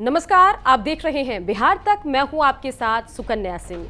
नमस्कार, आप देख रहे हैं बिहार तक। मैं हूं आपके साथ सुकन्या सिंह।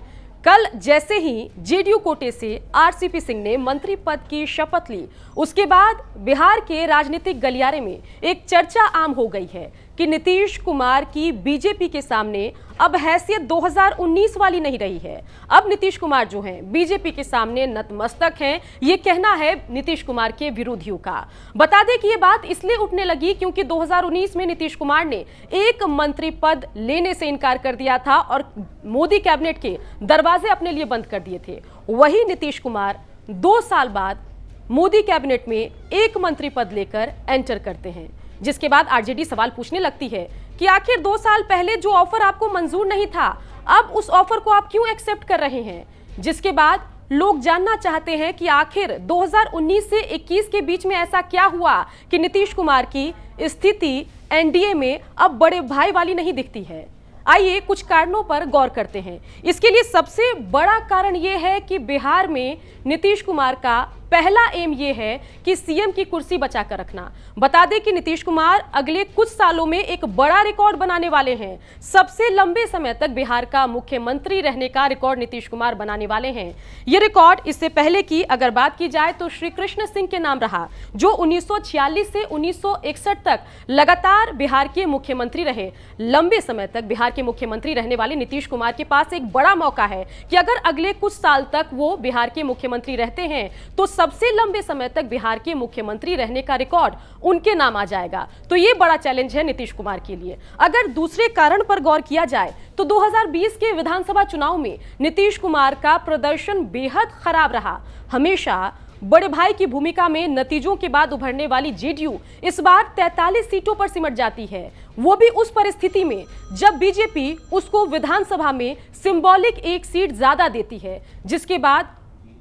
कल जैसे ही जेडीयू कोटे से आरसीपी सिंह ने मंत्री पद की शपथ ली, उसके बाद बिहार के राजनीतिक गलियारे में एक चर्चा आम हो गई है कि नीतीश कुमार की बीजेपी के सामने अब हैसियत 2019 वाली नहीं रही है। अब नीतीश कुमार जो हैं बीजेपी के सामने नतमस्तक हैं, ये कहना है नीतीश कुमार के विरोधियों का। बता दें कि ये बात इसलिए उठने लगी क्योंकि 2019 में नीतीश कुमार ने एक मंत्री पद लेने से इनकार कर दिया था और मोदी कैबिनेट के दरवाजे अपने लिए बंद कर दिए थे। वही नीतीश कुमार 2 साल बाद मोदी कैबिनेट में एक मंत्री पद लेकर एंटर करते हैं, जिसके बाद आरजेडी सवाल पूछने लगती है कि आखिर 2 साल पहले जो ऑफर आपको मंजूर नहीं था, अब उस ऑफर को आप क्यों एक्सेप्ट कर रहे हैं। जिसके बाद लोग जानना चाहते हैं कि आखिर 2019 से 21 के बीच में ऐसा क्या हुआ कि नीतीश कुमार की स्थिति एनडीए में अब बड़े भाई वाली नहीं दिखती है। आइए कुछ कारणों पर गौर करते हैं। इसके लिए सबसे बड़ा कारण यह है कि बिहार में नीतीश कुमार का पहला एम यह है कि सीएम की कुर्सी बचाकर रखना। बता दें कि नीतीश कुमार अगले कुछ सालों में एक बड़ा रिकॉर्ड बनाने वाले हैं। सबसे लंबे समय तक बिहार का मुख्यमंत्री रहने का रिकॉर्ड नीतीश कुमार बनाने वाले हैं। यह रिकॉर्ड इससे पहले की अगर बात की जाए तो श्री कृष्ण सिंह के नाम रहा, जो 1946 से 1961 तक लगातार बिहार के मुख्यमंत्री रहे। लंबे समय तक बिहार के मुख्यमंत्री रहने वाले नीतीश कुमार के पास एक बड़ा मौका है कि अगर अगले कुछ साल तक वो बिहार के मुख्यमंत्री रहते हैं तो सबसे लंबे समय तक बिहार के मुख्यमंत्री रहने का रिकॉर्ड उनके नाम आ जाएगा। तो ये बड़ा चैलेंज है नीतीश कुमार के लिए। अगर दूसरे कारण पर गौर किया जाए तो 2020 के विधानसभा चुनाव में नीतीश कुमार का प्रदर्शन बेहद खराब रहा। हमेशा बड़े भाई की भूमिका में नतीजों के बाद उभरने वाली जेडीयू इस बार 43 सीटों पर सिमट जाती है, वो भी उस परिस्थिति में जब बीजेपी उसको विधानसभा में सिंबॉलिक एक सीट ज्यादा देती है, जिसके बाद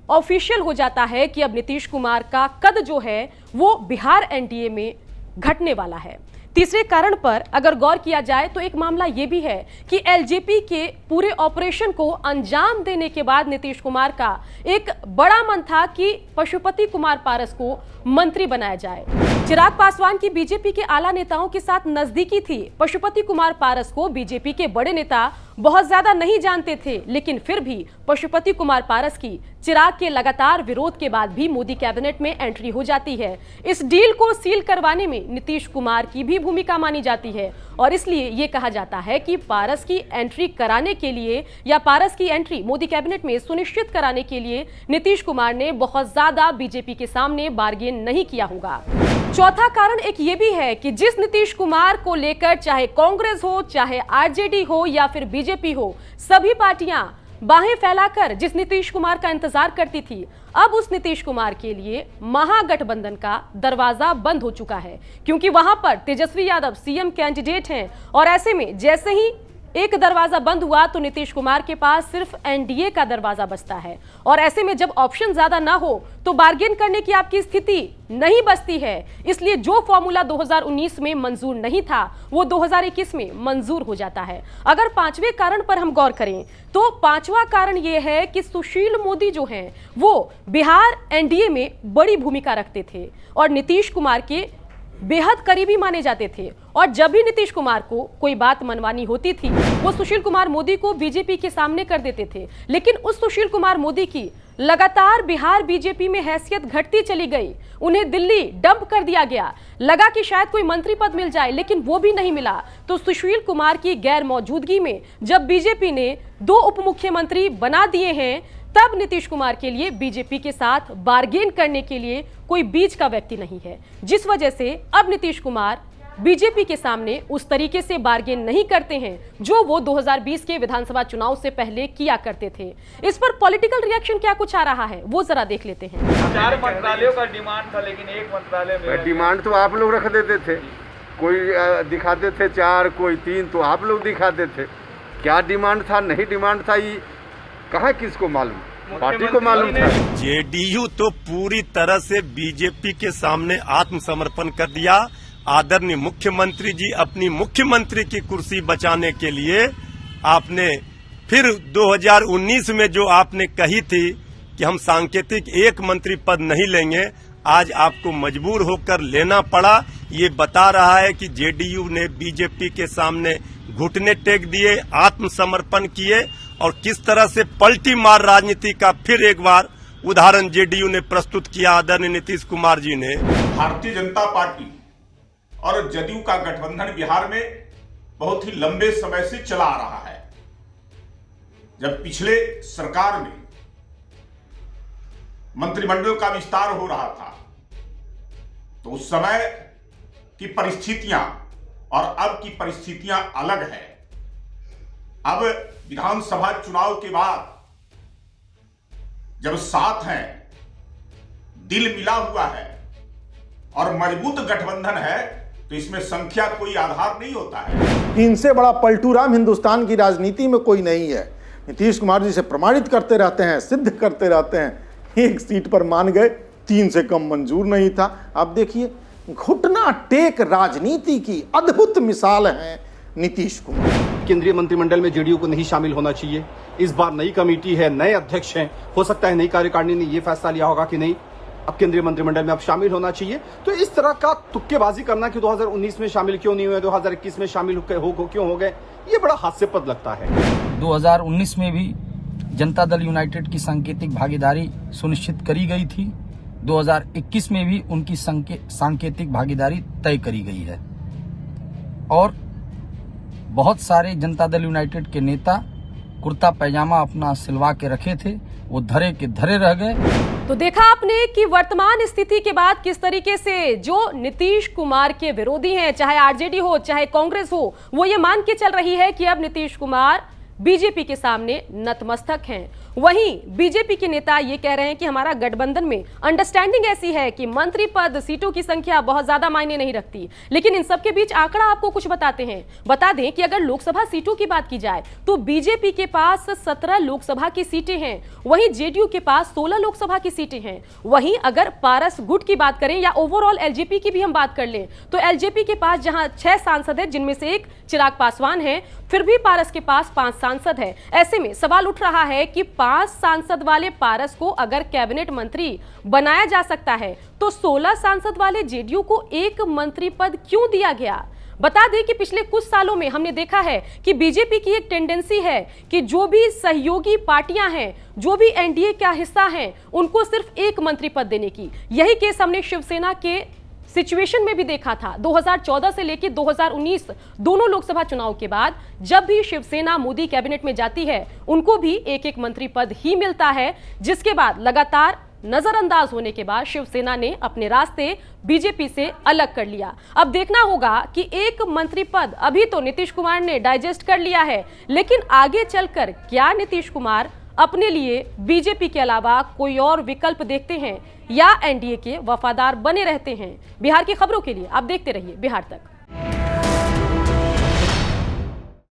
ऑफिशियल हो जाता है कि अब नीतीश कुमार का कद जो है वो बिहार एनडीए में घटने वाला है। तीसरे कारण पर अगर गौर किया जाए तो एक मामला यह भी है कि एलजेपी के पूरे ऑपरेशन को अंजाम देने के बाद नीतीश कुमार का एक बड़ा मन था कि पशुपति कुमार पारस को मंत्री बनाया जाए। चिराग पासवान की बीजेपी के आला नेताओं के साथ नजदीकी थी। पशुपति कुमार पारस को बीजेपी के बड़े नेता बहुत ज्यादा नहीं जानते थे, लेकिन फिर भी पशुपति कुमार पारस की चिराग के लगातार विरोध के बाद भी मोदी कैबिनेट में एंट्री हो जाती है। इस डील को सील करवाने में नीतीश कुमार की भी भूमिका मानी जाती है और इसलिए यह कहा जाता है कि पारस की एंट्री कराने के लिए या पारस की एंट्री मोदी कैबिनेट में सुनिश्चित कराने के लिए नीतीश कुमार ने बहुत ज्यादा बीजेपी के सामने बार्गेन नहीं किया होगा। चौथा कारण एक ये भी है कि जिस नीतीश कुमार को लेकर चाहे कांग्रेस हो, चाहे आरजेडी हो या फिर बीजेपी हो, सभी पार्टियां बाहें फैलाकर जिस नीतीश कुमार का इंतजार करती थी, अब उस नीतीश कुमार के लिए महागठबंधन का दरवाजा बंद हो चुका है, क्योंकि वहां पर तेजस्वी यादव सीएम कैंडिडेट हैं और ऐसे में जैसे ही एक दरवाजा बंद हुआ तो नीतीश कुमार के पास सिर्फ एनडीए का दरवाजा बचता है और ऐसे में जब ऑप्शन ज्यादा ना हो तो बार्गेन करने की आपकी स्थिति नहीं बचती है। इसलिए जो फॉर्मूला 2019 में मंजूर नहीं था वो 2021 में मंजूर हो जाता है। अगर पांचवें कारण पर हम गौर करें तो पांचवा कारण ये है कि सुशील मोदी जो हैं वो बिहार एनडीए में बड़ी भूमिका रखते थे और नीतीश कुमार के बेहद करीबी माने जाते थे और जब भी नीतीश कुमार को कोई बात मनवानी होती थी वो सुशील कुमार मोदी को बीजेपी के सामने कर देते थे। लेकिन उस सुशील कुमार मोदी की लगातार बिहार बीजेपी में हैसियत घटती चली गई, उन्हें दिल्ली डंप कर दिया गया। लगा कि शायद कोई मंत्री पद मिल जाए, लेकिन वो भी नहीं मिला। तो सुशील कुमार की गैर मौजूदगी में जब बीजेपी ने 2 उप मुख्यमंत्री बना दिए हैं, तब नीतीश कुमार के लिए बीजेपी के साथ बार्गेन करने के लिए कोई बीच का व्यक्ति नहीं है, जिस वजह से अब नीतीश कुमार बीजेपी के सामने उस तरीके से बार्गेन नहीं करते हैं जो वो 2020 के विधानसभा चुनाव से पहले किया करते थे। इस पर पॉलिटिकल रिएक्शन क्या कुछ आ रहा है वो जरा देख लेते हैं। 4 मंत्रालयों का डिमांड था, लेकिन एक मंत्रालय में डिमांड तो आप लोग रख देते थे, कोई दिखाते थे 4, कोई 3, तो आप लोग दिखाते थे। क्या डिमांड था नहीं डिमांड था ये कहाँ किसको मालूम, पार्टी को मालूम था। जेडीयू तो पूरी तरह से बीजेपी के सामने आत्मसमर्पण कर दिया। आदरणीय मुख्यमंत्री जी अपनी मुख्यमंत्री की कुर्सी बचाने के लिए आपने फिर 2019 में जो आपने कही थी कि हम सांकेतिक एक मंत्री पद नहीं लेंगे, आज आपको मजबूर होकर लेना पड़ा। ये बता रहा है कि जेडीयू ने बीजेपी के सामने घुटने टेक दिए, आत्मसमर्पण किए और किस तरह से पलटी मार राजनीति का फिर एक बार उदाहरण जेडीयू ने प्रस्तुत किया। आदरणीय नीतीश कुमार जी ने भारतीय जनता पार्टी और जदयू का गठबंधन बिहार में बहुत ही लंबे समय से चला आ रहा है। जब पिछले सरकार में मंत्रिमंडल का विस्तार हो रहा था तो उस समय की परिस्थितियां और अब की परिस्थितियां अलग है। अब विधानसभा चुनाव के बाद जब साथ हैं, दिल मिला हुआ है और मजबूत गठबंधन है तो इसमें संख्या कोई आधार नहीं होता है। इनसे बड़ा पलटूराम हिंदुस्तान की राजनीति में कोई नहीं है। नीतीश कुमार जी से प्रमाणित करते रहते हैं, सिद्ध करते रहते हैं। एक सीट पर मान गए, 3 से कम मंजूर नहीं था। अब देखिए, घुटना टेक राजनीति की अद्भुत मिसाल है नीतीश कुमार। केंद्रीय मंत्रिमंडल में जेडीयू को नहीं शामिल होना चाहिए। इस बार नई कमेटी है, नए अध्यक्ष हैं, हो सकता है नई कार्यकारिणी ने यह फैसला लिया होगा कि नहीं अब केंद्रीय मंत्रिमंडल में अब शामिल होना चाहिए। तो इस तरह का तुक्केबाजी करना कि 2019 में शामिल क्यों नहीं हुए, 2021 में शामिल क्यों हो गए, ये बड़ा हास्यास्पद लगता है। 2019 में भी जनता दल यूनाइटेड की सांकेतिक भागीदारी सुनिश्चित करी गई थी। 2021 में भी उनकी सांकेतिक भागीदारी तय करी गई है और बहुत सारे जनता दल यूनाइटेड के नेता कुर्ता पैजामा अपना सिलवा के रखे थे, वो धरे के धरे रह गए। तो देखा आपने कि वर्तमान स्थिति के बाद किस तरीके से जो नीतीश कुमार के विरोधी हैं, चाहे आरजेडी हो चाहे कांग्रेस हो, वो ये मान के चल रही है कि अब नीतीश कुमार बीजेपी के सामने नतमस्तक हैं। वहीं बीजेपी के नेता ये कह रहे हैं कि हमारा गठबंधन में अंडरस्टैंडिंग ऐसी है कि मंत्री पद, सीटों की संख्या बहुत ज्यादा मायने नहीं रखती। लेकिन इन सब के बीच आंकड़ा आपको कुछ बताते हैं। बता दें कि अगर लोकसभा सीटों की बात की जाए तो बीजेपी के पास 17 लोकसभा की सीटें हैं, वहीं जेडीयू के पास 16 लोकसभा की सीटें हैं। वहीं अगर पारस गुट की बात करें या ओवरऑल एलजेपी की भी हम बात कर लें तो एलजेपी के पास जहां 6 सांसद हैं, जिनमें से एक चिराग पासवान है, फिर भी पारस के पास 5 सांसद है। ऐसे में सवाल उठ रहा है कि 5 सांसद वाले पारस को अगर कैबिनेट मंत्री बनाया जा सकता है तो 16 सांसद वाले जेडीयू को एक मंत्री पद क्यों दिया गया? बता दें कि पिछले कुछ सालों में हमने देखा है कि बीजेपी की एक टेंडेंसी है कि जो भी सहयोगी पार्टियां हैं, जो भी एनडीए का हिस्सा हैं, उनको सिर्फ एक मंत्री पद देने की। यही केस हमने शिवसेना के सिचुएशन में भी देखा था। 2014 से लेकर 2019 दोनों लोकसभा चुनाव के बाद जब भी शिवसेना मोदी कैबिनेट में जाती है, उनको भी एक एक मंत्री पद ही मिलता है, जिसके बाद लगातार नजरअंदाज होने के बाद शिवसेना ने अपने रास्ते बीजेपी से अलग कर लिया। अब देखना होगा कि एक मंत्री पद अभी तो नीतीश कुमार ने डाइजेस्ट कर लिया है, लेकिन आगे चलकर क्या नीतीश कुमार अपने लिए बीजेपी के अलावा कोई और विकल्प देखते हैं या एनडीए के वफादार बने रहते हैं? बिहार की खबरों के लिए आप देखते रहिए बिहार तक।